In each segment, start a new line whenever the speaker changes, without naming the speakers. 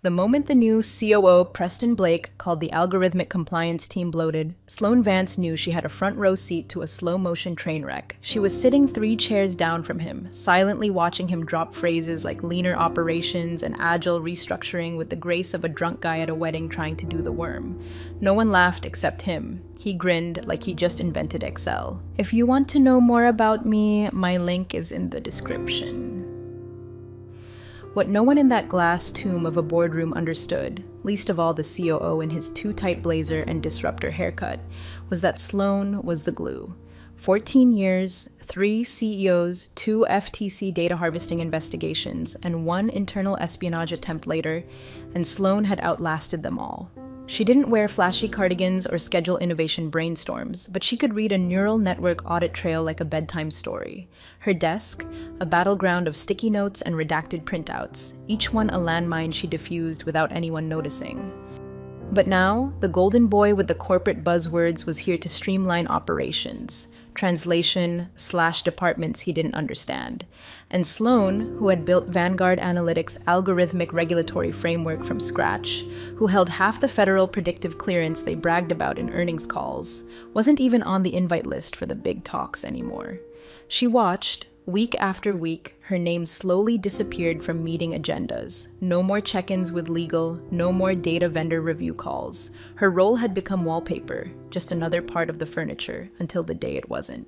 The moment the new COO, Preston Blake, called the algorithmic compliance team bloated, Sloan Vance knew she had a front row seat to a slow-motion train wreck. She was sitting 3 chairs down from him, silently watching him drop phrases like leaner operations and agile restructuring with the grace of a drunk guy at a wedding trying to do the worm. No one laughed except him. He grinned like he just invented Excel. If you want to know more about me, my link is in the description. What no one in that glass tomb of a boardroom understood, least of all the COO in his too-tight blazer and disruptor haircut, was that Sloan was the glue. 14 years, 3 CEOs, 2 FTC data harvesting investigations, and 1 internal espionage attempt later, and Sloan had outlasted them all. She didn't wear flashy cardigans or schedule innovation brainstorms, but she could read a neural network audit trail like a bedtime story. Her desk, a battleground of sticky notes and redacted printouts, each one a landmine she diffused without anyone noticing. But now, the golden boy with the corporate buzzwords was here to streamline operations, translation/departments he didn't understand. And Sloan, who had built Vanguard Analytics' algorithmic regulatory framework from scratch, who held half the federal predictive clearance they bragged about in earnings calls, wasn't even on the invite list for the big talks anymore. She watched, week after week, her name slowly disappeared from meeting agendas. No more check-ins with legal, no more data vendor review calls. Her role had become wallpaper, just another part of the furniture, until the day it wasn't.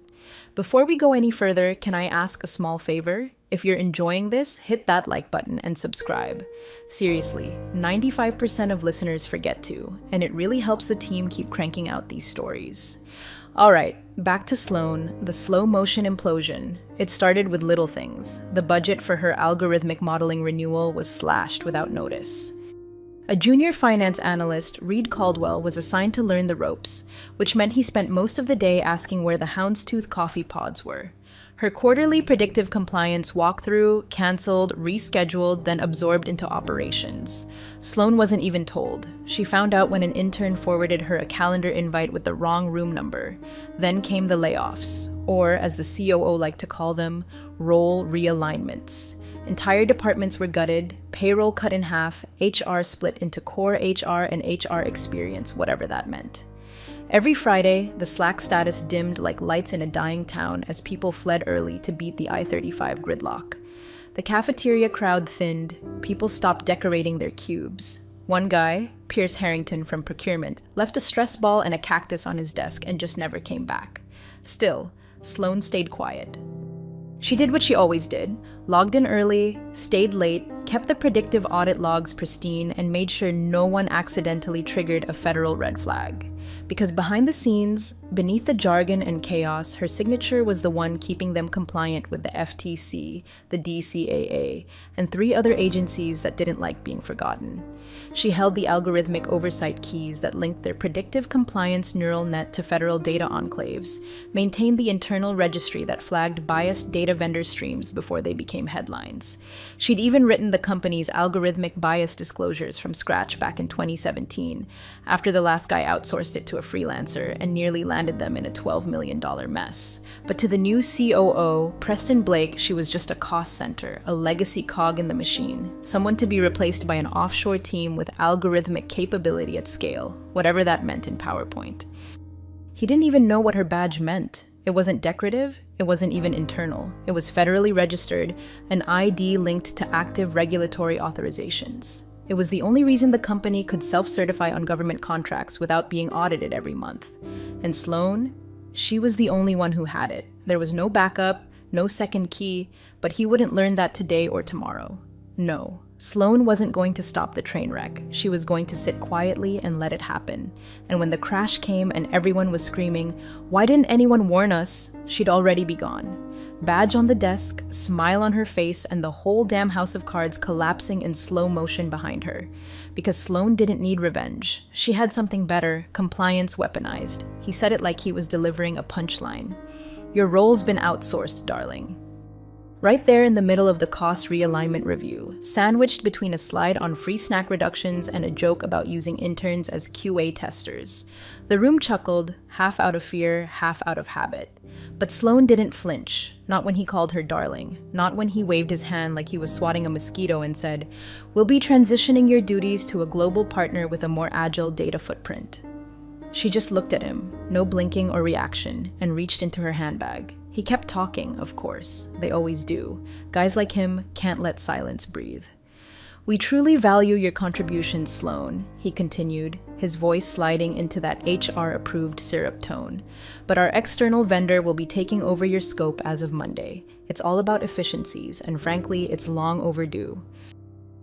Before we go any further, can I ask a small favor? If you're enjoying this, hit that like button and subscribe. Seriously, 95% of listeners forget to, and it really helps the team keep cranking out these stories. Alright, back to Sloan, the slow-motion implosion. It started with little things. The budget for her algorithmic modeling renewal was slashed without notice. A junior finance analyst, Reed Caldwell, was assigned to learn the ropes, which meant he spent most of the day asking where the houndstooth coffee pods were. Her quarterly predictive compliance walkthrough, canceled, rescheduled, then absorbed into operations. Sloan wasn't even told. She found out when an intern forwarded her a calendar invite with the wrong room number. Then came the layoffs, or as the COO liked to call them, role realignments. Entire departments were gutted, payroll cut in half, HR split into core HR and HR experience, whatever that meant. Every Friday, the Slack status dimmed like lights in a dying town as people fled early to beat the I-35 gridlock. The cafeteria crowd thinned, people stopped decorating their cubes. One guy, Pierce Harrington from procurement, left a stress ball and a cactus on his desk and just never came back. Still, Sloan stayed quiet. She did what she always did, logged in early, stayed late, kept the predictive audit logs pristine, and made sure no one accidentally triggered a federal red flag. Because behind the scenes, beneath the jargon and chaos, her signature was the one keeping them compliant with the FTC, the DCAA, and 3 other agencies that didn't like being forgotten. She held the algorithmic oversight keys that linked their predictive compliance neural net to federal data enclaves, maintained the internal registry that flagged biased data vendor streams before they became headlines. She'd even written the company's algorithmic bias disclosures from scratch back in 2017, after the last guy outsourced it to a freelancer and nearly landed them in a $12 million mess. But to the new COO, Preston Blake, she was just a cost center, a legacy cog in the machine, someone to be replaced by an offshore team with algorithmic capability at scale, whatever that meant in PowerPoint. He didn't even know what her badge meant. It wasn't decorative, it wasn't even internal. It was federally registered, an ID linked to active regulatory authorizations. It was the only reason the company could self-certify on government contracts without being audited every month. And Sloan, she was the only one who had it. There was no backup, no second key, but he wouldn't learn that today or tomorrow. No, Sloan wasn't going to stop the train wreck. She was going to sit quietly and let it happen. And when the crash came and everyone was screaming, "Why didn't anyone warn us?" she'd already be gone. Badge on the desk, smile on her face, and the whole damn house of cards collapsing in slow motion behind her. Because Sloan didn't need revenge. She had something better, compliance weaponized. He said it like he was delivering a punchline. "Your role's been outsourced, darling." Right there in the middle of the cost realignment review, sandwiched between a slide on free snack reductions and a joke about using interns as QA testers. The room chuckled, half out of fear, half out of habit. But Sloan didn't flinch, not when he called her darling, not when he waved his hand like he was swatting a mosquito and said, "We'll be transitioning your duties to a global partner with a more agile data footprint." She just looked at him, no blinking or reaction, and reached into her handbag. He kept talking, of course. They always do. Guys like him can't let silence breathe. "We truly value your contributions, Sloan," he continued, his voice sliding into that HR-approved syrup tone. "But our external vendor will be taking over your scope as of Monday. It's all about efficiencies, and frankly, it's long overdue."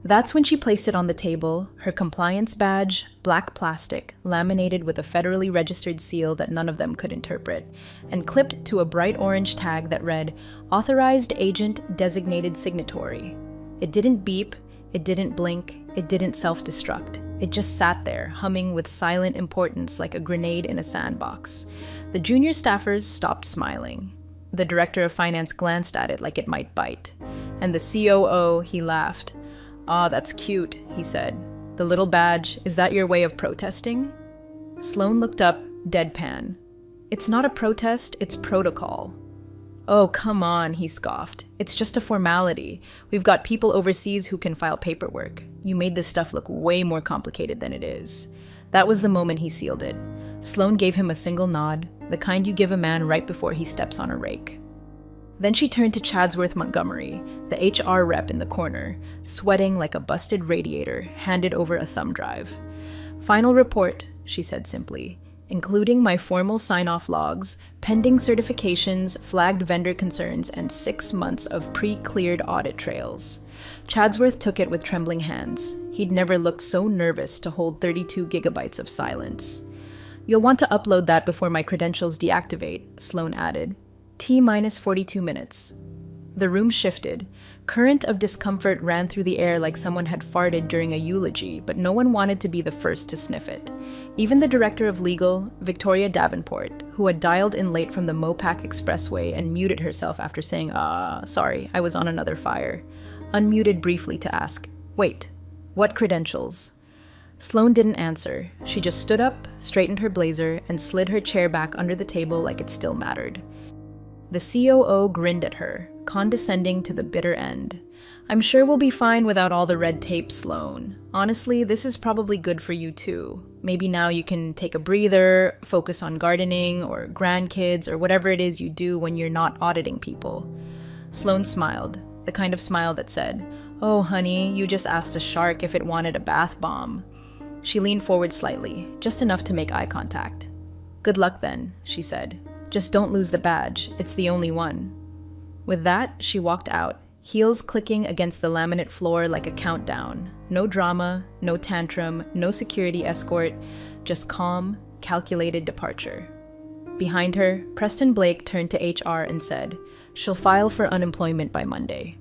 That's when she placed it on the table, her compliance badge, black plastic, laminated with a federally registered seal that none of them could interpret, and clipped to a bright orange tag that read, "Authorized Agent Designated Signatory." It didn't beep, it didn't blink, it didn't self-destruct. It just sat there, humming with silent importance like a grenade in a sandbox. The junior staffers stopped smiling. The director of finance glanced at it like it might bite. And the COO, he laughed. "Ah, that's cute," he said. "The little badge, is that your way of protesting?" Sloan looked up, deadpan. "It's not a protest, it's protocol." "Oh, come on," he scoffed. "It's just a formality. We've got people overseas who can file paperwork. You made this stuff look way more complicated than it is." That was the moment he sealed it. Sloan gave him a single nod, the kind you give a man right before he steps on a rake. Then she turned to Chadsworth Montgomery, the HR rep in the corner, sweating like a busted radiator, handed over a thumb drive. "Final report," she said simply, "including my formal sign-off logs, pending certifications, flagged vendor concerns, and 6 months of pre-cleared audit trails." Chadsworth took it with trembling hands. He'd never looked so nervous to hold 32 gigabytes of silence. "You'll want to upload that before my credentials deactivate," Sloan added. T-minus 42 minutes. The room shifted. Current of discomfort ran through the air like someone had farted during a eulogy, but no one wanted to be the first to sniff it. Even the director of legal, Victoria Davenport, who had dialed in late from the Mopac Expressway and muted herself after saying, sorry, I was on another fire," unmuted briefly to ask, "Wait, what credentials?" Sloan didn't answer. She just stood up, straightened her blazer, and slid her chair back under the table like it still mattered. The COO grinned at her, condescending to the bitter end. "I'm sure we'll be fine without all the red tape, Sloan. Honestly, this is probably good for you too. Maybe now you can take a breather, focus on gardening or grandkids or whatever it is you do when you're not auditing people." Sloan smiled, the kind of smile that said, "Oh, honey, you just asked a shark if it wanted a bath bomb." She leaned forward slightly, just enough to make eye contact. "Good luck then," she said. "Just don't lose the badge. It's the only one." With that, she walked out, heels clicking against the laminate floor like a countdown. No drama, no tantrum, no security escort, just calm, calculated departure. Behind her, Preston Blake turned to HR and said, "She'll file for unemployment by Monday."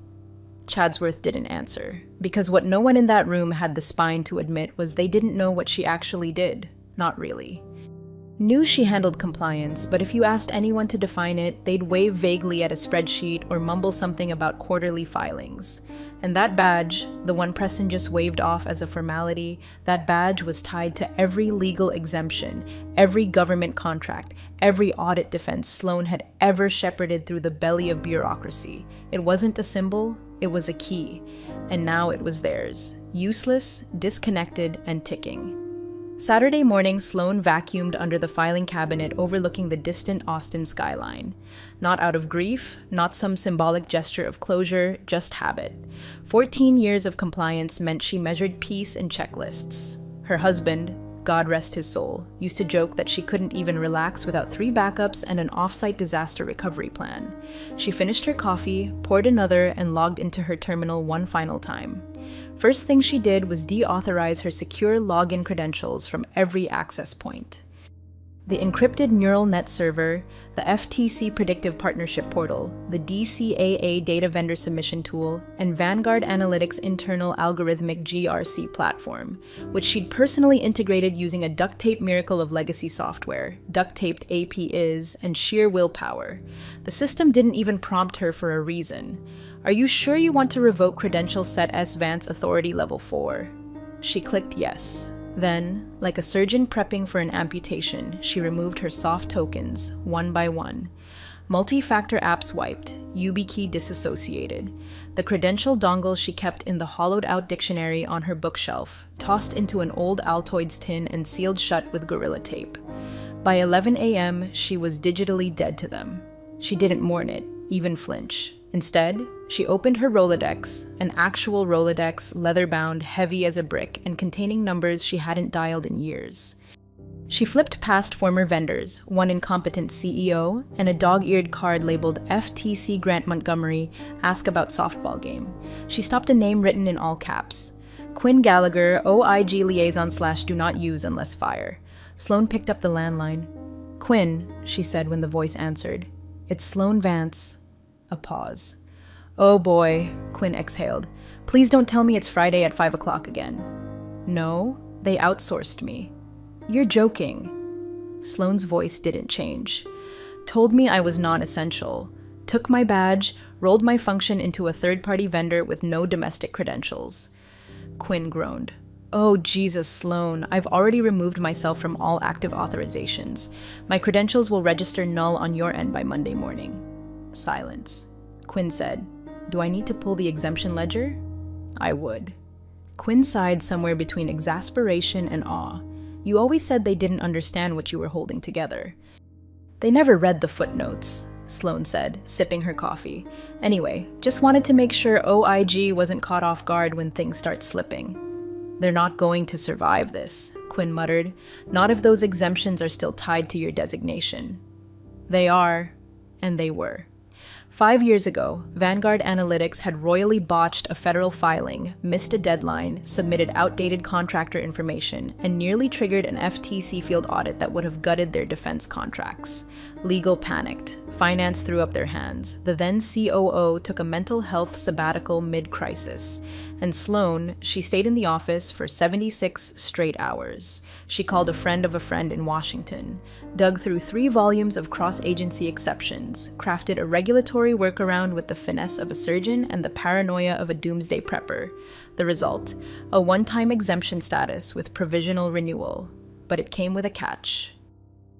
Chadsworth didn't answer, because what no one in that room had the spine to admit was they didn't know what she actually did. Not really. Knew she handled compliance, but if you asked anyone to define it, they'd wave vaguely at a spreadsheet or mumble something about quarterly filings. And that badge, the one Preston just waved off as a formality, that badge was tied to every legal exemption, every government contract, every audit defense Sloan had ever shepherded through the belly of bureaucracy. It wasn't a symbol, it was a key. And now it was theirs, useless, disconnected, and ticking. Saturday morning, Sloan vacuumed under the filing cabinet overlooking the distant Austin skyline. Not out of grief, not some symbolic gesture of closure, just habit. 14 years of compliance meant she measured peace in checklists. Her husband, God rest his soul, used to joke that she couldn't even relax without 3 backups and an off-site disaster recovery plan. She finished her coffee, poured another, and logged into her terminal one final time. First thing she did was deauthorize her secure login credentials from every access point. The encrypted neural net server, the FTC Predictive Partnership Portal, the DCAA Data Vendor Submission Tool, and Vanguard Analytics' internal algorithmic GRC platform, which she'd personally integrated using a duct-tape miracle of legacy software, duct-taped AP is, and sheer willpower. The system didn't even prompt her for a reason. Are you sure you want to revoke credentials set S Vance Authority Level 4? She clicked yes. Then, like a surgeon prepping for an amputation, she removed her soft tokens, one by one. Multi-factor apps wiped, YubiKey disassociated. The credential dongle she kept in the hollowed-out dictionary on her bookshelf, tossed into an old Altoids tin and sealed shut with Gorilla Tape. By 11 a.m., she was digitally dead to them. She didn't mourn it, even flinch. Instead, she opened her Rolodex, an actual Rolodex, leather-bound, heavy as a brick, and containing numbers she hadn't dialed in years. She flipped past former vendors, one incompetent CEO, and a dog-eared card labeled FTC Grant Montgomery, ask about softball game. She stopped a name written in all caps. Quinn Gallagher, OIG liaison/do not use unless fire. Sloan picked up the landline. Quinn, she said when the voice answered. It's Sloan Vance. A pause. Oh boy, Quinn exhaled. Please don't tell me it's Friday at 5 o'clock again. No, they outsourced me. You're joking. Sloan's voice didn't change. Told me I was non-essential. Took my badge, rolled my function into a third-party vendor with no domestic credentials. Quinn groaned. Oh, Jesus, Sloan, I've already removed myself from all active authorizations. My credentials will register null on your end by Monday morning. Silence. Quinn said, Do I need to pull the exemption ledger? I would. Quinn sighed somewhere between exasperation and awe. You always said they didn't understand what you were holding together. They never read the footnotes, Sloan said, sipping her coffee. Anyway, just wanted to make sure OIG wasn't caught off guard when things start slipping. They're not going to survive this, Quinn muttered. Not if those exemptions are still tied to your designation. They are, and they were. 5 years ago, Vanguard Analytics had royally botched a federal filing, missed a deadline, submitted outdated contractor information, and nearly triggered an FTC field audit that would have gutted their defense contracts. Legal panicked. Finance threw up their hands. The then COO took a mental health sabbatical mid-crisis. And Sloan, she stayed in the office for 76 straight hours. She called a friend of a friend in Washington, dug through 3 volumes of cross-agency exceptions, crafted a regulatory workaround with the finesse of a surgeon and the paranoia of a doomsday prepper. The result, a one-time exemption status with provisional renewal. But it came with a catch.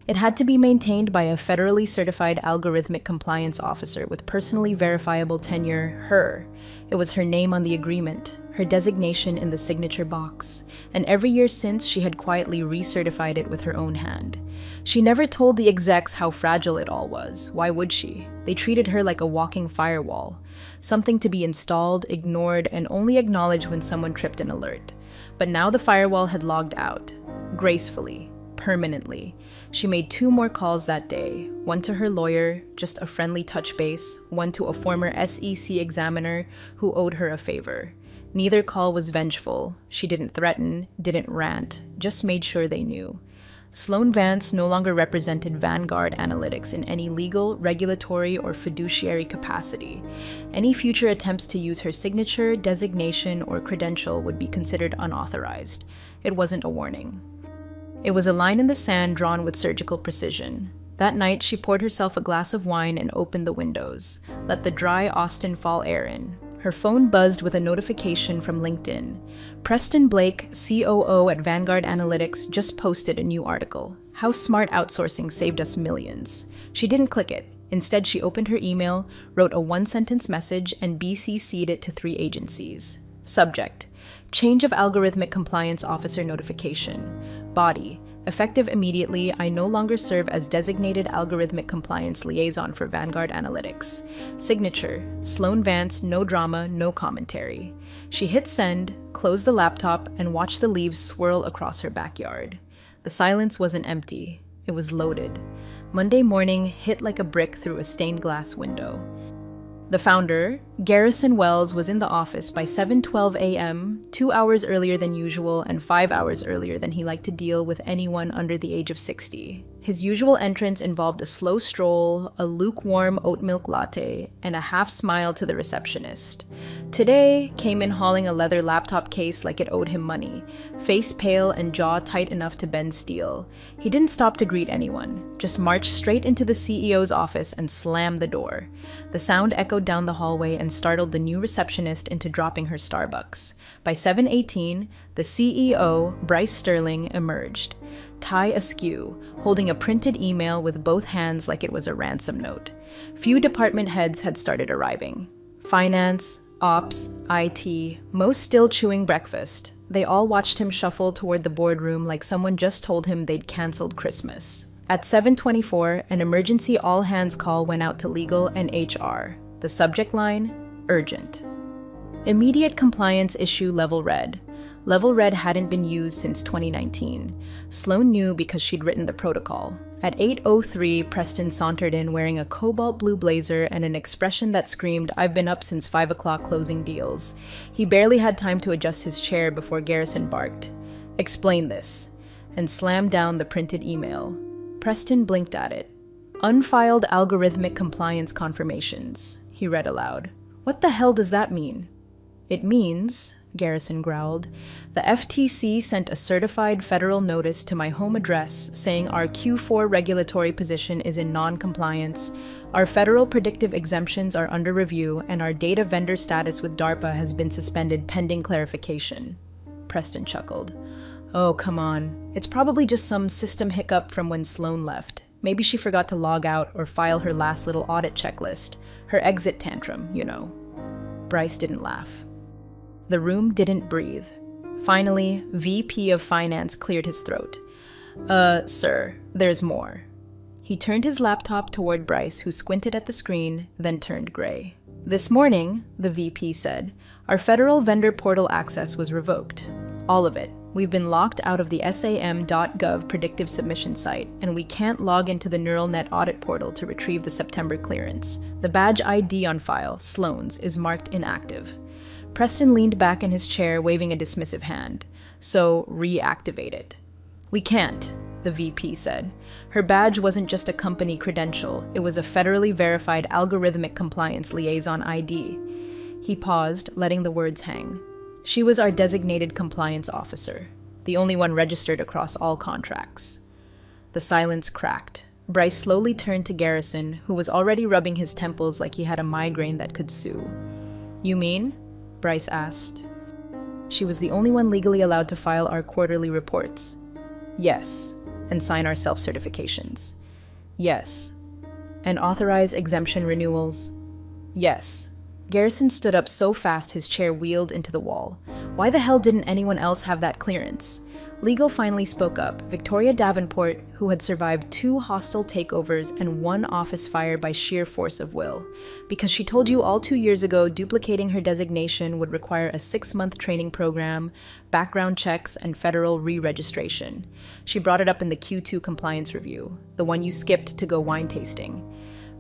It had to be maintained by a federally certified algorithmic compliance officer with personally verifiable tenure, her. It was her name on the agreement, her designation in the signature box, and every year since she had quietly recertified it with her own hand. She never told the execs how fragile it all was. Why would she? They treated her like a walking firewall, something to be installed, ignored, and only acknowledged when someone tripped an alert. But now the firewall had logged out, gracefully, permanently. She made 2 more calls that day, one to her lawyer, just a friendly touch base, one to a former SEC examiner who owed her a favor. Neither call was vengeful. She didn't threaten, didn't rant, just made sure they knew. Sloan Vance no longer represented Vanguard Analytics in any legal, regulatory, or fiduciary capacity. Any future attempts to use her signature, designation, or credential would be considered unauthorized. It wasn't a warning. It was a line in the sand drawn with surgical precision. That night, she poured herself a glass of wine and opened the windows, let the dry Austin fall air in. Her phone buzzed with a notification from LinkedIn. Preston Blake, COO at Vanguard Analytics, just posted a new article. How smart outsourcing saved us millions. She didn't click it. Instead, she opened her email, wrote a 1-sentence message, and BCC'd it to 3 agencies. Subject: Change of Algorithmic Compliance Officer Notification. Body: Effective immediately, I no longer serve as designated algorithmic compliance liaison for Vanguard Analytics. Signature: Sloan Vance, no drama, no commentary. She hit send, closed the laptop, and watched the leaves swirl across her backyard. The silence wasn't empty. It was loaded. Monday morning hit like a brick through a stained glass window. The founder, Garrison Wells, was in the office by 7:12 a.m., 2 hours earlier than usual and 5 hours earlier than he liked to deal with anyone under the age of 60. His usual entrance involved a slow stroll, a lukewarm oat milk latte, and a half smile to the receptionist. Today came in hauling a leather laptop case like it owed him money, face pale and jaw tight enough to bend steel. He didn't stop to greet anyone, just marched straight into the CEO's office and slammed the door. The sound echoed down the hallway and startled the new receptionist into dropping her Starbucks. By 7:18, the CEO, Bryce Sterling, emerged, tie askew, holding a printed email with both hands like it was a ransom note. Few department heads had started arriving. Finance, ops, IT, most still chewing breakfast. They all watched him shuffle toward the boardroom like someone just told him they'd canceled Christmas. At 7:24, an emergency all-hands call went out to legal and HR. The subject line, urgent. Immediate compliance issue level red. Level red hadn't been used since 2019. Sloan knew because she'd written the protocol. At 8:03, Preston sauntered in wearing a cobalt blue blazer and an expression that screamed, "I've been up since 5 o'clock closing deals." He barely had time to adjust his chair before Garrison barked, "Explain this," and slammed down the printed email. Preston blinked at it. "Unfiled algorithmic compliance confirmations," he read aloud. "What the hell does that mean?" "It means," Garrison growled, "the FTC sent a certified federal notice to my home address saying our Q4 regulatory position is in non-compliance, our federal predictive exemptions are under review, and our data vendor status with DARPA has been suspended pending clarification." Preston chuckled. "Oh, come on. It's probably just some system hiccup from when Sloan left. Maybe she forgot to log out or file her last little audit checklist. Her exit tantrum, you know." Bryce didn't laugh. The room didn't breathe. Finally, VP of Finance cleared his throat. Sir, there's more." He turned his laptop toward Bryce, who squinted at the screen, then turned gray. "This morning," the VP said, "our federal vendor portal access was revoked. All of it. We've been locked out of the SAM.gov predictive submission site, and we can't log into the neural net audit portal to retrieve the September clearance. The badge ID on file, Sloan's, is marked inactive." Preston leaned back in his chair, waving a dismissive hand. "So, reactivate it." "We can't," the VP said. "Her badge wasn't just a company credential, it was a federally verified algorithmic compliance liaison ID." He paused, letting the words hang. "She was our designated compliance officer, the only one registered across all contracts." The silence cracked. Bryce slowly turned to Garrison, who was already rubbing his temples like he had a migraine that could sue. "You mean?" Bryce asked. "She was the only one legally allowed to file our quarterly reports." "Yes." "And sign our self-certifications." "Yes." "And authorize exemption renewals." "Yes." Garrison stood up so fast his chair wheeled into the wall. Why the hell didn't anyone else have that clearance? Legal finally spoke up, Victoria Davenport, who had survived 2 hostile takeovers and 1 office fire by sheer force of will. Because she told you all 2 years ago duplicating her designation would require a 6-month training program, background checks, and federal re-registration. She brought it up in the Q2 compliance review, the one you skipped to go wine tasting.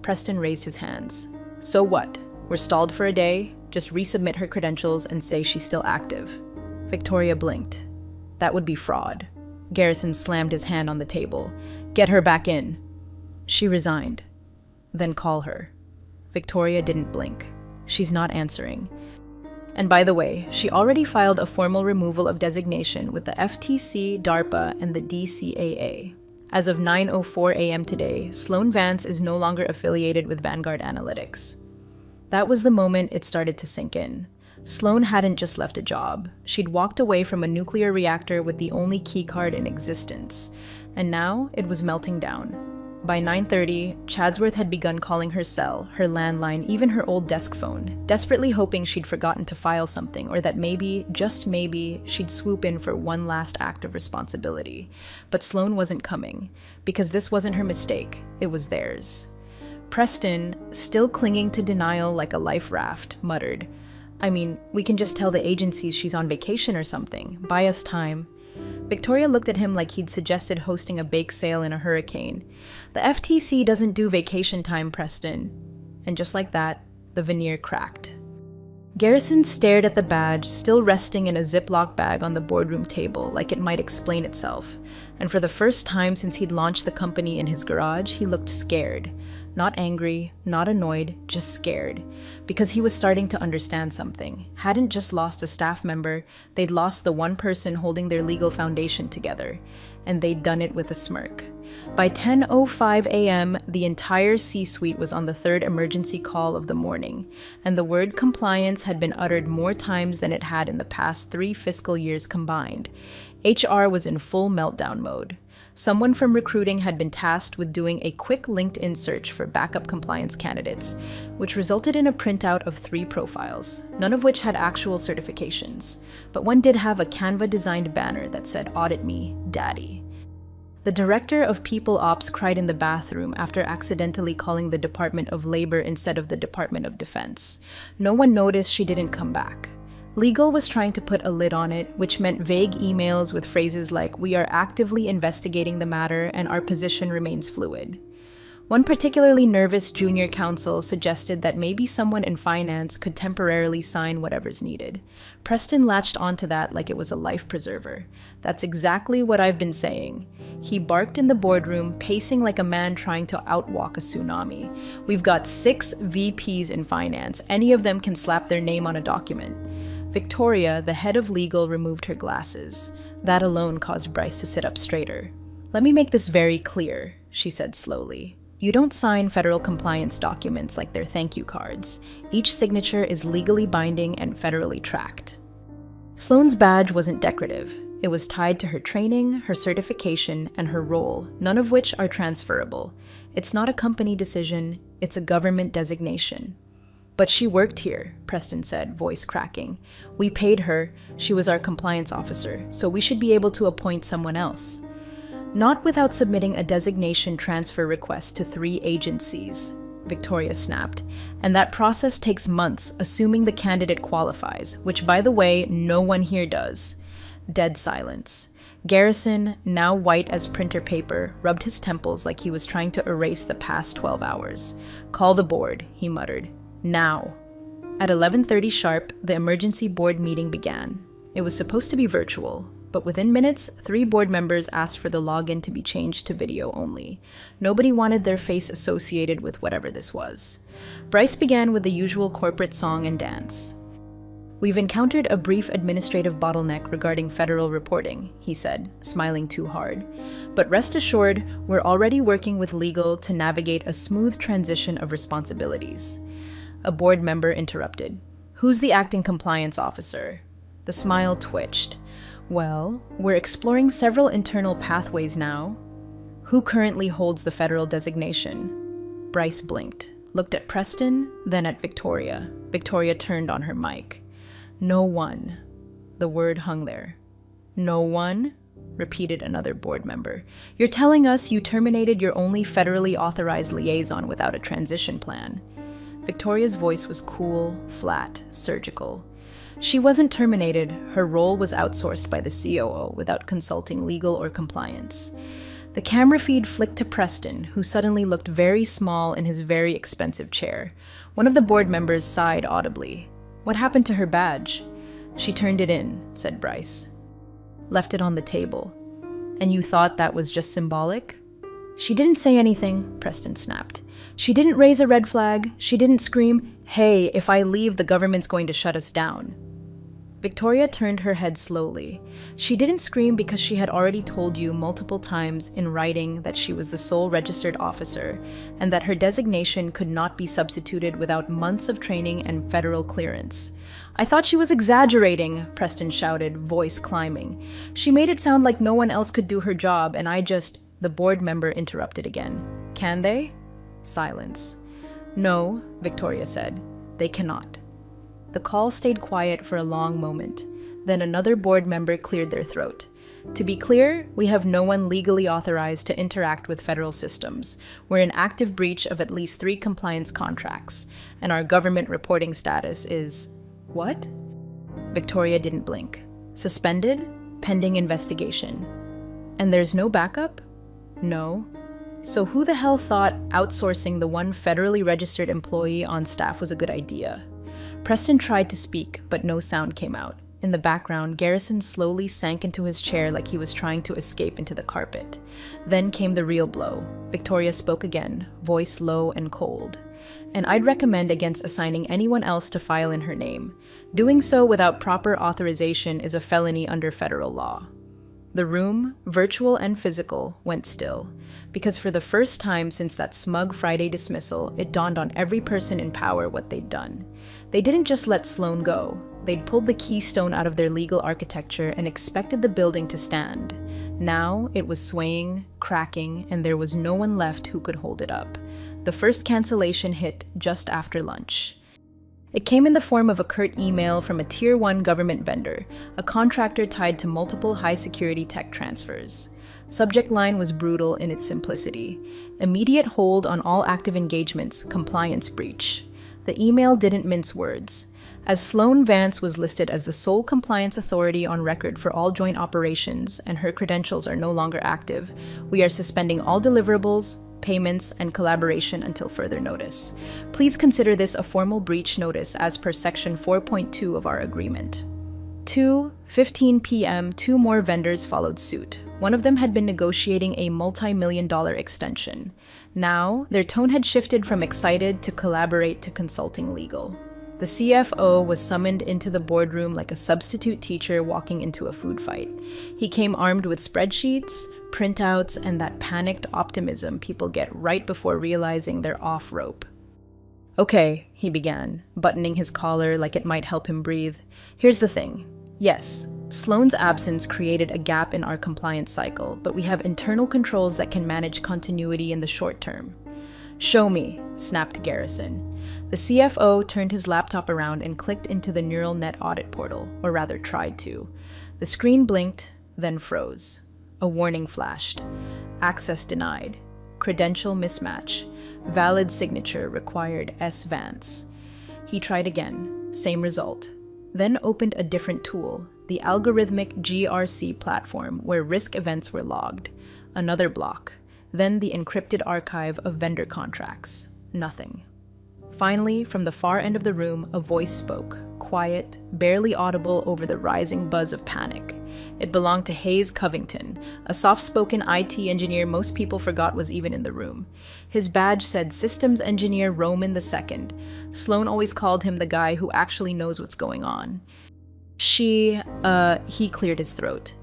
Preston raised his hands. "So what? We're stalled for a day? Just resubmit her credentials and say she's still active." Victoria blinked. "That would be fraud." Garrison slammed his hand on the table. "Get her back in." "She resigned." "Then call her." Victoria didn't blink. "She's not answering. And by the way, she already filed a formal removal of designation with the FTC, DARPA, and the DCAA. As of 9:04 a.m. today, Sloan Vance is no longer affiliated with Vanguard Analytics." That was the moment it started to sink in. Sloan hadn't just left a job. She'd walked away from a nuclear reactor with the only keycard in existence. And now it was melting down. By 9:30, Chadsworth had begun calling her cell, her landline, even her old desk phone, desperately hoping she'd forgotten to file something or that maybe, just maybe, she'd swoop in for one last act of responsibility. But Sloan wasn't coming, because this wasn't her mistake, it was theirs. Preston, still clinging to denial like a life raft, muttered, "I mean, we can just tell the agencies she's on vacation or something. Buy us time." Victoria looked at him like he'd suggested hosting a bake sale in a hurricane. "The FTC doesn't do vacation time, Preston." And just like that, the veneer cracked. Garrison stared at the badge, still resting in a Ziploc bag on the boardroom table, like it might explain itself. And for the first time since he'd launched the company in his garage, he looked scared. Not angry, not annoyed, just scared. Because he was starting to understand something. Hadn't just lost a staff member, they'd lost the one person holding their legal foundation together. And they'd done it with a smirk. By 10:05 a.m., the entire C-suite was on the third emergency call of the morning, and the word compliance had been uttered more times than it had in the past 3 fiscal years combined. HR was in full meltdown mode. Someone from recruiting had been tasked with doing a quick LinkedIn search for backup compliance candidates, which resulted in a printout of 3 profiles, none of which had actual certifications, but one did have a Canva-designed banner that said, "Audit me, Daddy." The director of People Ops cried in the bathroom after accidentally calling the Department of Labor instead of the Department of Defense. No one noticed she didn't come back. Legal was trying to put a lid on it, which meant vague emails with phrases like, "We are actively investigating the matter and our position remains fluid." One particularly nervous junior counsel suggested that maybe someone in finance could temporarily sign whatever's needed. Preston latched onto that like it was a life preserver. "That's exactly what I've been saying." He barked in the boardroom, pacing like a man trying to outwalk a tsunami. "We've got 6 VPs in finance. Any of them can slap their name on a document." Victoria, the head of legal, removed her glasses. That alone caused Bryce to sit up straighter. "Let me make this very clear," she said slowly. "You don't sign federal compliance documents like they're thank you cards. Each signature is legally binding and federally tracked." Sloane's badge wasn't decorative. It was tied to her training, her certification, and her role, none of which are transferable. It's not a company decision, it's a government designation. "But she worked here," Preston said, voice cracking. "We paid her, she was our compliance officer, so we should be able to appoint someone else." "Not without submitting a designation transfer request to 3 agencies," Victoria snapped. "And that process takes months, assuming the candidate qualifies, which, by the way, no one here does." Dead silence. Garrison, now white as printer paper, rubbed his temples like he was trying to erase the past 12 hours. "Call the board," he muttered. "Now." At 11:30 sharp, the emergency board meeting began. It was supposed to be virtual, but within minutes, 3 board members asked for the login to be changed to video only. Nobody wanted their face associated with whatever this was. Bryce began with the usual corporate song and dance. "We've encountered a brief administrative bottleneck regarding federal reporting," he said, smiling too hard. "But rest assured, we're already working with legal to navigate a smooth transition of responsibilities." A board member interrupted. "Who's the acting compliance officer?" The smile twitched. "Well, we're exploring several internal pathways now." "Who currently holds the federal designation?" Bryce blinked, looked at Preston, then at Victoria. Victoria turned on her mic. "No one." The word hung there. "No one?" repeated another board member. "You're telling us you terminated your only federally authorized liaison without a transition plan?" Victoria's voice was cool, flat, surgical. "She wasn't terminated, her role was outsourced by the COO without consulting legal or compliance." The camera feed flicked to Preston, who suddenly looked very small in his very expensive chair. One of the board members sighed audibly. "What happened to her badge?" "She turned it in," said Bryce. "Left it on the table." "And you thought that was just symbolic?" "She didn't say anything," Preston snapped. "She didn't raise a red flag. She didn't scream, 'Hey, if I leave, the government's going to shut us down.'" Victoria turned her head slowly. "She didn't scream because she had already told you multiple times in writing that she was the sole registered officer, and that her designation could not be substituted without months of training and federal clearance." "I thought she was exaggerating," Preston shouted, voice climbing. "She made it sound like no one else could do her job, and I just—" The board member interrupted again. "Can they?" Silence. "No," Victoria said. "They cannot." The call stayed quiet for a long moment. Then another board member cleared their throat. "To be clear, we have no one legally authorized to interact with federal systems. We're in active breach of at least 3 compliance contracts, and our government reporting status is—" "What?" Victoria didn't blink. "Suspended, pending investigation." "And there's no backup?" "No." "So who the hell thought outsourcing the one federally registered employee on staff was a good idea?" Preston tried to speak, but no sound came out. In the background, Garrison slowly sank into his chair like he was trying to escape into the carpet. Then came the real blow. Victoria spoke again, voice low and cold. "And I'd recommend against assigning anyone else to file in her name. Doing so without proper authorization is a felony under federal law." The room, virtual and physical, went still, because for the first time since that smug Friday dismissal, it dawned on every person in power what they'd done. They didn't just let Sloan go. They'd pulled the keystone out of their legal architecture and expected the building to stand. Now it was swaying, cracking, and there was no one left who could hold it up. The first cancellation hit just after lunch. It came in the form of a curt email from a Tier 1 government vendor, a contractor tied to multiple high-security tech transfers. Subject line was brutal in its simplicity. "Immediate hold on all active engagements, compliance breach." The email didn't mince words. As Sloan Vance was listed as the sole compliance authority on record for all joint operations and her credentials are no longer active, we are suspending all deliverables, payments, and collaboration until further notice. Please consider this a formal breach notice as per Section 4.2 of our agreement. 2:15 p.m., two more vendors followed suit. One of them had been negotiating a multi-million-dollar extension. Now, their tone had shifted from excited to collaborate to consulting legal. The CFO was summoned into the boardroom like a substitute teacher walking into a food fight. He came armed with spreadsheets, printouts, and that panicked optimism people get right before realizing they're off rope. "Okay," he began, buttoning his collar like it might help him breathe. "Here's the thing. Yes, Sloan's absence created a gap in our compliance cycle, but we have internal controls that can manage continuity in the short term." "Show me," snapped Garrison. The CFO turned his laptop around and clicked into the neural net audit portal, or rather tried to. The screen blinked, then froze. A warning flashed. "Access denied. Credential mismatch. Valid signature required S. Vance." He tried again. Same result. Then opened a different tool, the algorithmic GRC platform where risk events were logged. Another block. Then the encrypted archive of vendor contracts. Nothing. Finally, from the far end of the room, a voice spoke, quiet, barely audible over the rising buzz of panic. It belonged to Hayes Covington, a soft-spoken IT engineer most people forgot was even in the room. His badge said Systems Engineer Roman II. Sloan always called him the guy who actually knows what's going on. He cleared his throat.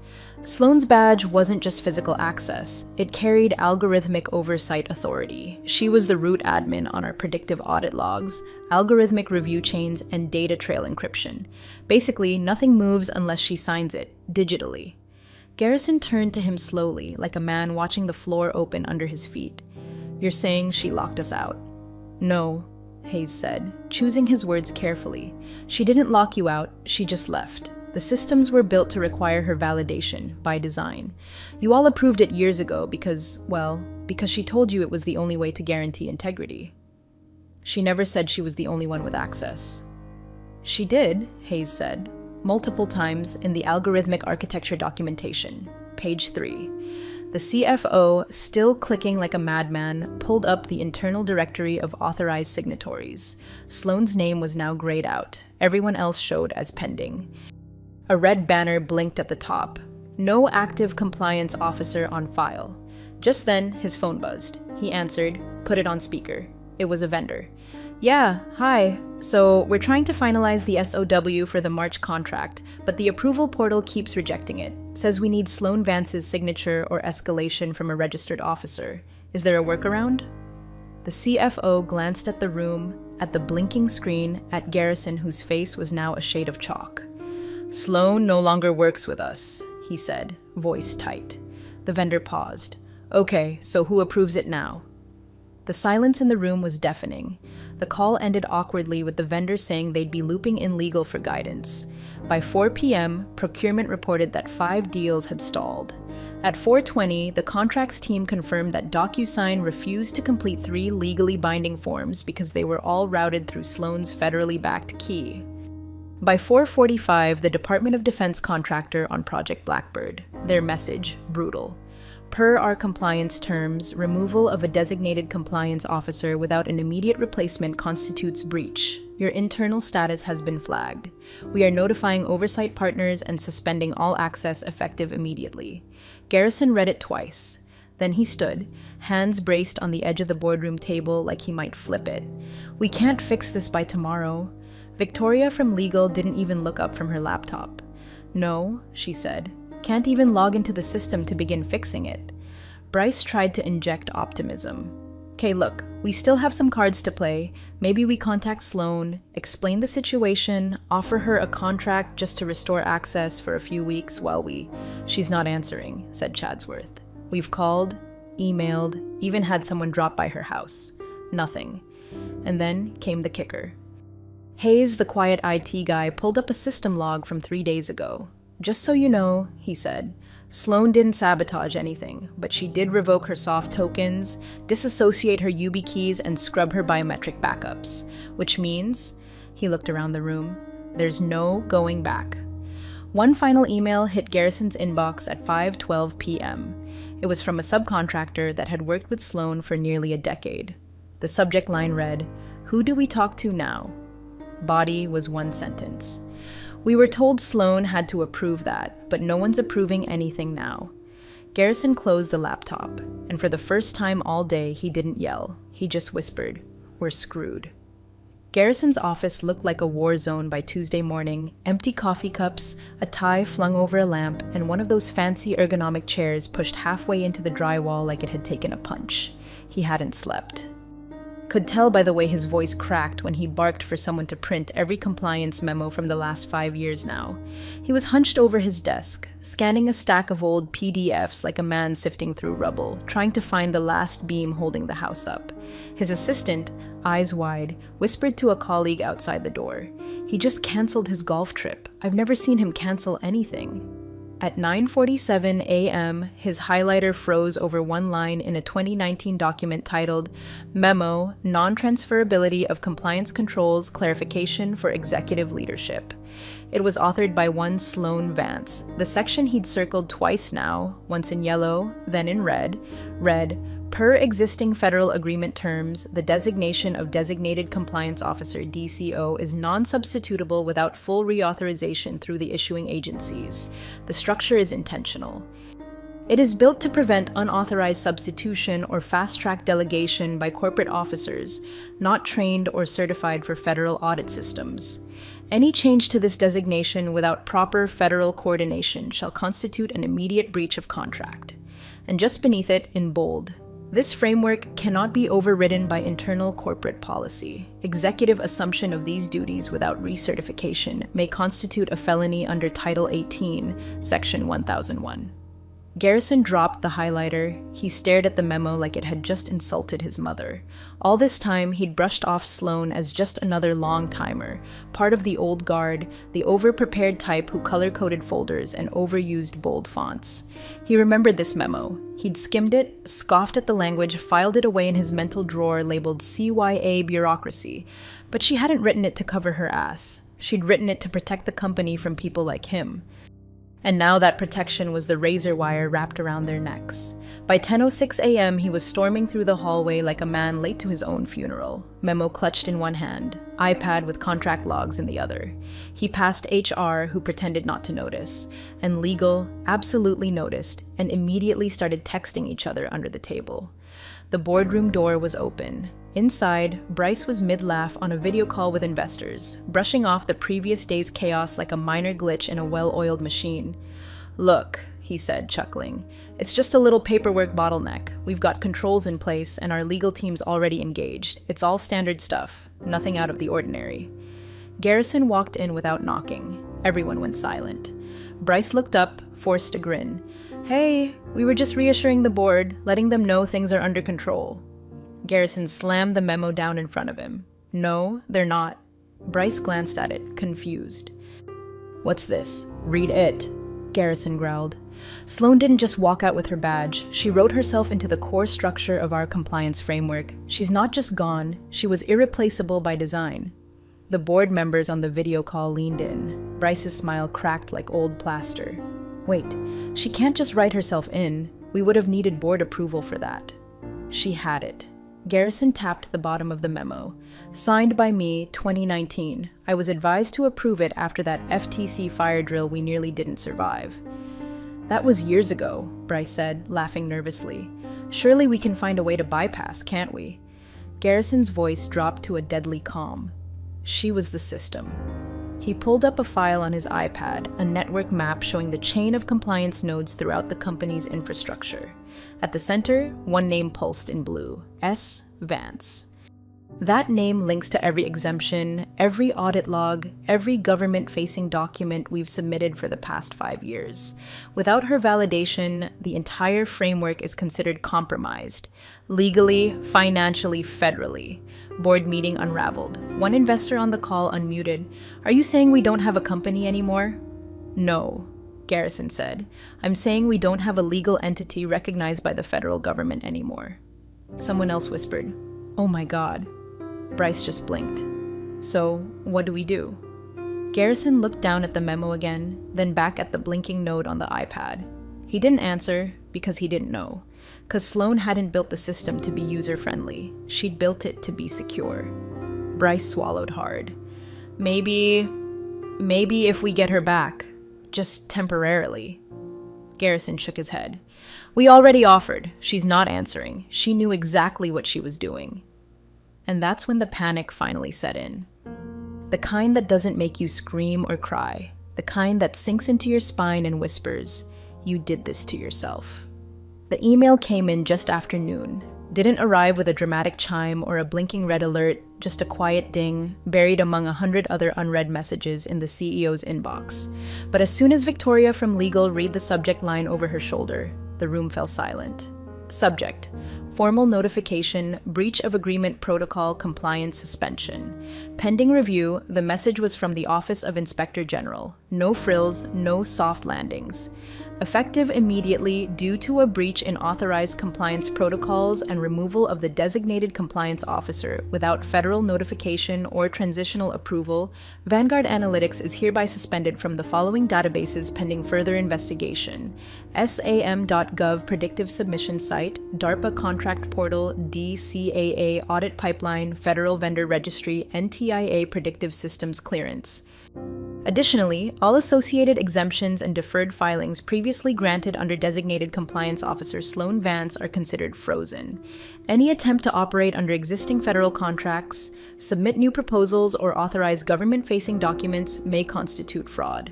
Sloan's badge wasn't just physical access, it carried algorithmic oversight authority. She was the root admin on our predictive audit logs, algorithmic review chains, and data trail encryption. Basically, nothing moves unless she signs it, digitally. Garrison turned to him slowly, like a man watching the floor open under his feet. "You're saying she locked us out?" "No," Hayes said, choosing his words carefully. "She didn't lock you out, she just left. The systems were built to require her validation, by design. You all approved it years ago because she told you it was the only way to guarantee integrity. She never said she was the only one with access." "She did," Hayes said, multiple times in the algorithmic architecture documentation, page 3. The CFO, still clicking like a madman, pulled up the internal directory of authorized signatories. Sloan's name was now grayed out. Everyone else showed as pending. A red banner blinked at the top. "No active compliance officer on file." Just then, his phone buzzed. He answered, put it on speaker. It was a vendor. "Yeah, hi. So, we're trying to finalize the SOW for the March contract, but the approval portal keeps rejecting it. Says we need Sloan Vance's signature or escalation from a registered officer. Is there a workaround?" The CFO glanced at the room, at the blinking screen, at Garrison, whose face was now a shade of chalk. "Sloan no longer works with us," he said, voice tight. The vendor paused. "Okay, so who approves it now?" The silence in the room was deafening. The call ended awkwardly with the vendor saying they'd be looping in legal for guidance. By 4 p.m., procurement reported that 5 deals had stalled. At 4:20, the contracts team confirmed that DocuSign refused to complete 3 legally binding forms because they were all routed through Sloan's federally backed key. By 4:45, the Department of Defense contractor on Project Blackbird. Their message, brutal. Per our compliance terms, removal of a designated compliance officer without an immediate replacement constitutes breach. Your internal status has been flagged. We are notifying oversight partners and suspending all access effective immediately." Garrison read it twice. Then he stood, hands braced on the edge of the boardroom table like he might flip it. "We can't fix this by tomorrow." Victoria from legal didn't even look up from her laptop. "No," she said. "Can't even log into the system to begin fixing it." Bryce tried to inject optimism. "Okay, look, we still have some cards to play. Maybe we contact Sloan, explain the situation, offer her a contract just to restore access for a few weeks while we—" "She's not answering," said Chadsworth. "We've called, emailed, even had someone drop by her house. Nothing." And then came the kicker. Hayes, the quiet IT guy, pulled up a system log from 3 days ago. "Just so you know," he said, "Sloan didn't sabotage anything, but she did revoke her soft tokens, disassociate her YubiKeys, and scrub her biometric backups. Which means," he looked around the room, "there's no going back." One final email hit Garrison's inbox at 5:12 p.m. It was from a subcontractor that had worked with Sloan for nearly a decade. The subject line read, "Who do we talk to now?" Body was one sentence. "We were told Sloan had to approve that, but no one's approving anything now." Garrison closed the laptop, and for the first time all day he didn't yell. He just whispered, "We're screwed." Garrison's office looked like a war zone by Tuesday morning. Empty coffee cups, a tie flung over a lamp, and one of those fancy ergonomic chairs pushed halfway into the drywall like it had taken a punch. He hadn't slept. Could tell by the way his voice cracked when he barked for someone to print every compliance memo from the last 5 years now. He was hunched over his desk, scanning a stack of old PDFs like a man sifting through rubble, trying to find the last beam holding the house up. His assistant, eyes wide, whispered to a colleague outside the door. "He just canceled his golf trip. I've never seen him cancel anything." At 9:47 a.m., his highlighter froze over one line in a 2019 document titled Memo, Non-Transferability of Compliance Controls Clarification for Executive Leadership. It was authored by one Sloan Vance. The section he'd circled twice now, once in yellow, then in red, read, "Per existing federal agreement terms, the designation of Designated Compliance Officer DCO is non-substitutable without full reauthorization through the issuing agencies. The structure is intentional. It is built to prevent unauthorized substitution or fast-track delegation by corporate officers not trained or certified for federal audit systems. Any change to this designation without proper federal coordination shall constitute an immediate breach of contract." And just beneath it, in bold, "This framework cannot be overridden by internal corporate policy. Executive assumption of these duties without recertification may constitute a felony under Title 18, Section 1001. Garrison dropped the highlighter. He stared at the memo like it had just insulted his mother. All this time, he'd brushed off Sloan as just another long-timer, part of the old guard, the over-prepared type who color-coded folders and overused bold fonts. He remembered this memo. He'd skimmed it, scoffed at the language, filed it away in his mental drawer labeled CYA Bureaucracy. But she hadn't written it to cover her ass. She'd written it to protect the company from people like him. And now that protection was the razor wire wrapped around their necks. By 10:06 a.m., he was storming through the hallway like a man late to his own funeral, memo clutched in one hand, iPad with contract logs in the other. He passed HR, who pretended not to notice, and legal absolutely noticed, and immediately started texting each other under the table. The boardroom door was open. Inside, Bryce was mid-laugh on a video call with investors, brushing off the previous day's chaos like a minor glitch in a well-oiled machine. "Look," he said, chuckling, "it's just a little paperwork bottleneck. We've got controls in place, and our legal team's already engaged. It's all standard stuff, nothing out of the ordinary." Garrison walked in without knocking. Everyone went silent. Bryce looked up, forced a grin. "Hey, we were just reassuring the board, letting them know things are under control." Garrison slammed the memo down in front of him. "No, they're not." Bryce glanced at it, confused. "What's this? Read it," Garrison growled. "Sloan didn't just walk out with her badge. She wrote herself into the core structure of our compliance framework. She's not just gone, she was irreplaceable by design." The board members on the video call leaned in. Bryce's smile cracked like old plaster. "Wait, she can't just write herself in. We would have needed board approval for that." She had it. Garrison tapped the bottom of the memo. Signed by me, 2019. I was advised to approve it after that FTC fire drill we nearly didn't survive. That was years ago, Bryce said, laughing nervously. Surely we can find a way to bypass, can't we? Garrison's voice dropped to a deadly calm. She was the system. He pulled up a file on his iPad, a network map showing the chain of compliance nodes throughout the company's infrastructure. At the center, one name pulsed in blue, S. Vance. That name links to every exemption, every audit log, every government-facing document we've submitted for the past 5 years. Without her validation, the entire framework is considered compromised. Legally, financially, federally. Board meeting unraveled. One investor on the call unmuted. Are you saying we don't have a company anymore? No, Garrison said. I'm saying we don't have a legal entity recognized by the federal government anymore. Someone else whispered, Oh my God. Bryce just blinked. So, what do we do? Garrison looked down at the memo again, then back at the blinking node on the iPad. He didn't answer because he didn't know. Because Sloan hadn't built the system to be user-friendly. She'd built it to be secure. Bryce swallowed hard. Maybe if we get her back. Just temporarily. Garrison shook his head. We already offered. She's not answering. She knew exactly what she was doing. And that's when the panic finally set in. The kind that doesn't make you scream or cry. The kind that sinks into your spine and whispers, you did this to yourself. The email came in just after noon. Didn't arrive with a dramatic chime or a blinking red alert, just a quiet ding, buried among 100 other unread messages in the CEO's inbox. But as soon as Victoria from legal read the subject line over her shoulder, the room fell silent. Subject: Formal notification, breach of agreement protocol compliance suspension. Pending review, the message was from the Office of Inspector General. No frills, no soft landings. Effective immediately due to a breach in authorized compliance protocols and removal of the designated compliance officer without federal notification or transitional approval, Vanguard Analytics is hereby suspended from the following databases pending further investigation: SAM.gov predictive submission site, DARPA contract portal, DCAA audit pipeline, Federal Vendor Registry, NTIA predictive systems clearance. Additionally, all associated exemptions and deferred filings previously granted under designated compliance officer Sloan Vance are considered frozen. Any attempt to operate under existing federal contracts, submit new proposals, or authorize government-facing documents may constitute fraud.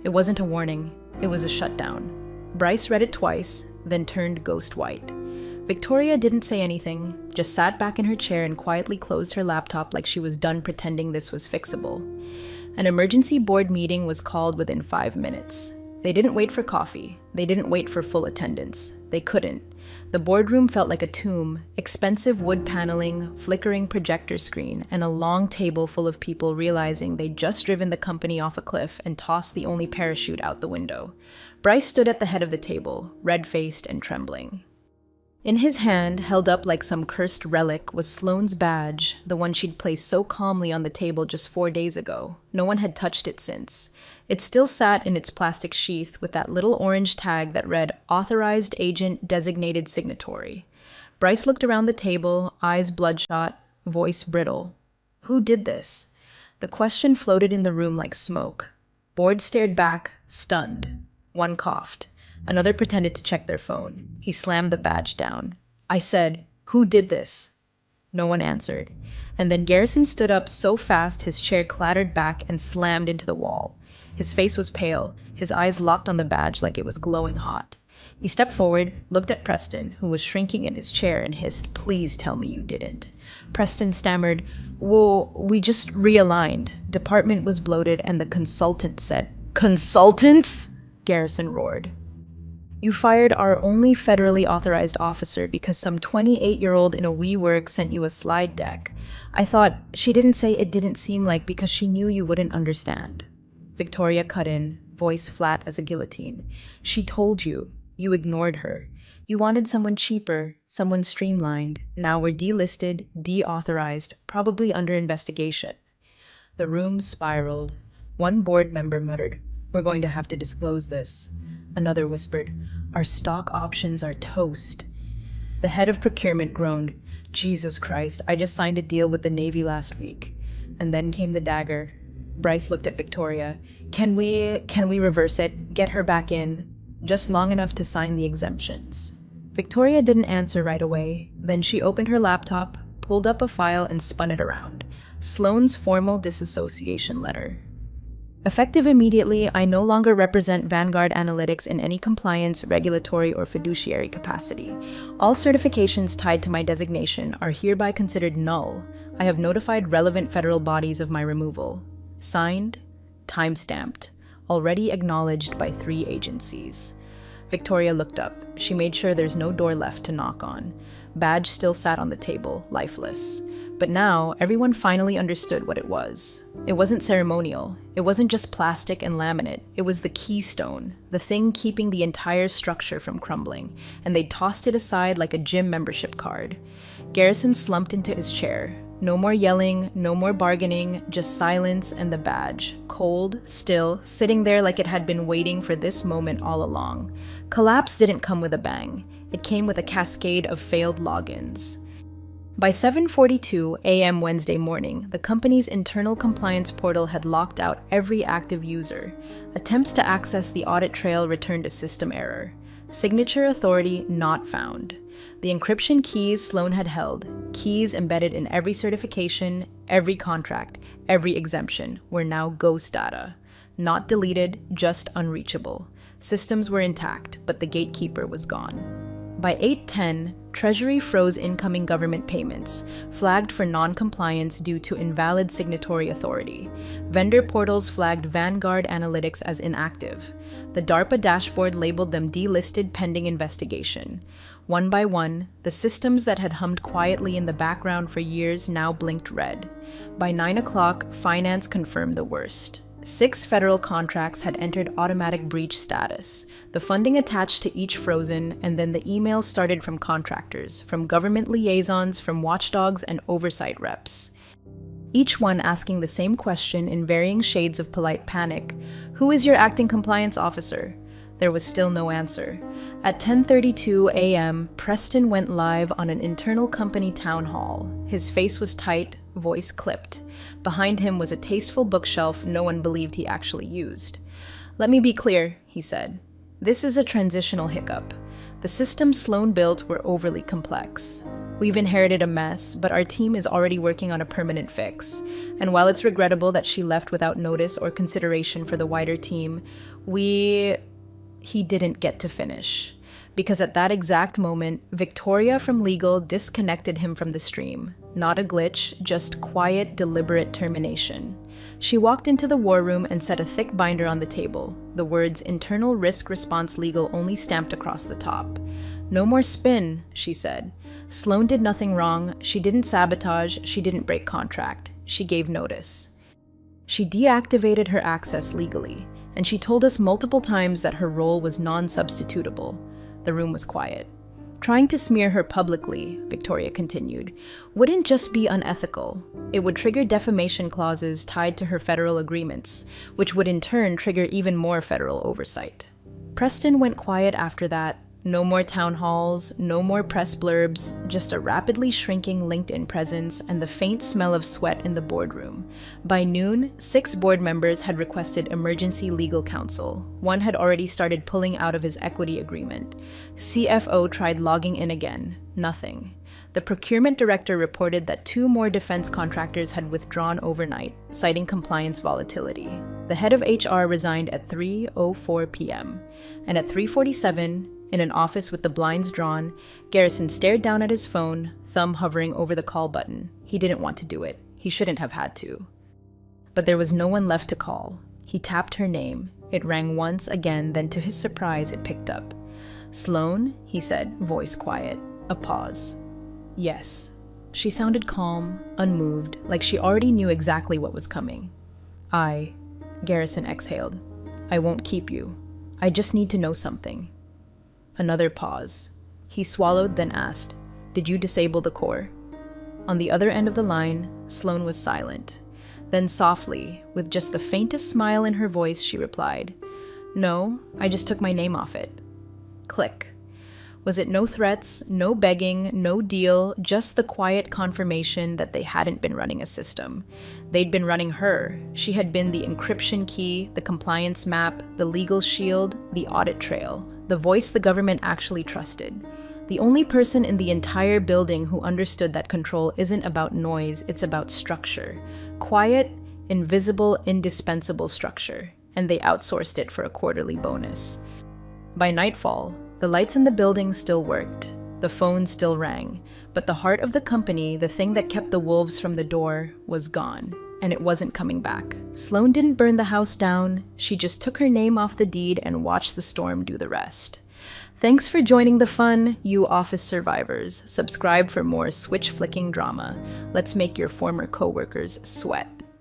It wasn't a warning, it was a shutdown. Bryce read it twice, then turned ghost white. Victoria didn't say anything, just sat back in her chair and quietly closed her laptop like she was done pretending this was fixable. An emergency board meeting was called within 5 minutes. They didn't wait for coffee. They didn't wait for full attendance. They couldn't. The boardroom felt like a tomb, expensive wood paneling, flickering projector screen, and a long table full of people realizing they'd just driven the company off a cliff and tossed the only parachute out the window. Bryce stood at the head of the table, red-faced and trembling. In his hand, held up like some cursed relic, was Sloane's badge, the one she'd placed so calmly on the table just 4 days ago. No one had touched it since. It still sat in its plastic sheath with that little orange tag that read, Authorized Agent Designated Signatory. Bryce looked around the table, eyes bloodshot, voice brittle. Who did this? The question floated in the room like smoke. Board stared back, stunned. One coughed. Another pretended to check their phone. He slammed the badge down. I said, Who did this? No one answered. And then Garrison stood up so fast his chair clattered back and slammed into the wall. His face was pale, his eyes locked on the badge like it was glowing hot. He stepped forward, looked at Preston, who was shrinking in his chair, and hissed, Please tell me you didn't. Preston stammered, Well, we just realigned. Department was bloated and the consultant said, Consultants? Garrison roared. You fired our only federally authorized officer because some 28-year-old in a WeWork sent you a slide deck. I thought she didn't say it didn't seem like because she knew you wouldn't understand. Victoria cut in, voice flat as a guillotine. She told you. You ignored her. You wanted someone cheaper, someone streamlined. Now we're delisted, deauthorized, probably under investigation. The room spiraled. One board member muttered, We're going to have to disclose this. Another whispered, Our stock options are toast. The head of procurement groaned, Jesus Christ, I just signed a deal with the Navy last week. And then came the dagger. Bryce looked at Victoria. Can we reverse it? Get her back in. Just long enough to sign the exemptions. Victoria didn't answer right away. Then she opened her laptop, pulled up a file, and spun it around. Sloane's formal disassociation letter. Effective immediately, I no longer represent Vanguard Analytics in any compliance, regulatory, or fiduciary capacity. All certifications tied to my designation are hereby considered null. I have notified relevant federal bodies of my removal. Signed, time-stamped, already acknowledged by 3 agencies. Victoria looked up. She made sure there's no door left to knock on. Badge still sat on the table, lifeless. But now, everyone finally understood what it was. It wasn't ceremonial. It wasn't just plastic and laminate. It was the keystone, the thing keeping the entire structure from crumbling, and they tossed it aside like a gym membership card. Garrison slumped into his chair. No more yelling, no more bargaining, just silence and the badge. Cold, still, sitting there like it had been waiting for this moment all along. Collapse didn't come with a bang. It came with a cascade of failed logins. By 7:42 a.m. Wednesday morning, the company's internal compliance portal had locked out every active user. Attempts to access the audit trail returned a system error. Signature authority not found. The encryption keys Sloane had held, keys embedded in every certification, every contract, every exemption, were now ghost data. Not deleted, just unreachable. Systems were intact, but the gatekeeper was gone. By 8:10, Treasury froze incoming government payments, flagged for non-compliance due to invalid signatory authority. Vendor portals flagged Vanguard Analytics as inactive. The DARPA dashboard labeled them delisted pending investigation. One by one, the systems that had hummed quietly in the background for years now blinked red. By 9 o'clock, finance confirmed the worst. 6 federal contracts had entered automatic breach status, the funding attached to each frozen, and then the emails started from contractors, from government liaisons, from watchdogs, and oversight reps. Each one asking the same question in varying shades of polite panic: "Who is your acting compliance officer?" There was still no answer. At 10:32 a.m., Preston went live on an internal company town hall. His face was tight, voice clipped. Behind him was a tasteful bookshelf no one believed he actually used. "Let me be clear," he said. "This is a transitional hiccup. The systems Sloane built were overly complex. We've inherited a mess, but our team is already working on a permanent fix. And while it's regrettable that she left without notice or consideration for the wider team, He didn't get to finish. Because at that exact moment, Victoria from legal disconnected him from the stream. Not a glitch, just quiet, deliberate termination. She walked into the war room and set a thick binder on the table, the words "Internal Risk Response Legal" only stamped across the top. "No more spin," she said. Sloane did nothing wrong. She didn't sabotage. She didn't break contract. She gave notice. She deactivated her access legally, and she told us multiple times that her role was non-substitutable. The room was quiet. Trying to smear her publicly, Victoria continued, wouldn't just be unethical. It would trigger defamation clauses tied to her federal agreements, which would in turn trigger even more federal oversight. Preston went quiet after that. No more town halls, no more press blurbs, just a rapidly shrinking LinkedIn presence and the faint smell of sweat in the boardroom. By noon, 6 board members had requested emergency legal counsel. One had already started pulling out of his equity agreement. CFO tried logging in again. Nothing. The procurement director reported that 2 more defense contractors had withdrawn overnight, citing compliance volatility. The head of HR resigned at 3:04 p.m. And at 3:47, in an office with the blinds drawn, Garrison stared down at his phone, thumb hovering over the call button. He didn't want to do it. He shouldn't have had to. But there was no one left to call. He tapped her name. It rang once again, then to his surprise, it picked up. "Sloane?" he said, voice quiet. A pause. "Yes." She sounded calm, unmoved, like she already knew exactly what was coming. Garrison exhaled. "I won't keep you. I just need to know something." Another pause. He swallowed, then asked, "Did you disable the core?" On the other end of the line, Sloane was silent. Then softly, with just the faintest smile in her voice, she replied, "No, I just took my name off it." Click. Was it no threats, no begging, no deal, just the quiet confirmation that they hadn't been running a system? They'd been running her. She had been the encryption key, the compliance map, the legal shield, the audit trail, the voice the government actually trusted. The only person in the entire building who understood that control isn't about noise, it's about structure. Quiet, invisible, indispensable structure. And they outsourced it for a quarterly bonus. By nightfall, the lights in the building still worked. The phone still rang. But the heart of the company, the thing that kept the wolves from the door, was gone. And it wasn't coming back. Sloan didn't burn the house down. She just took her name off the deed and watched the storm do the rest. Thanks for joining the fun, you office survivors. Subscribe for more switch-flicking drama. Let's make your former coworkers sweat.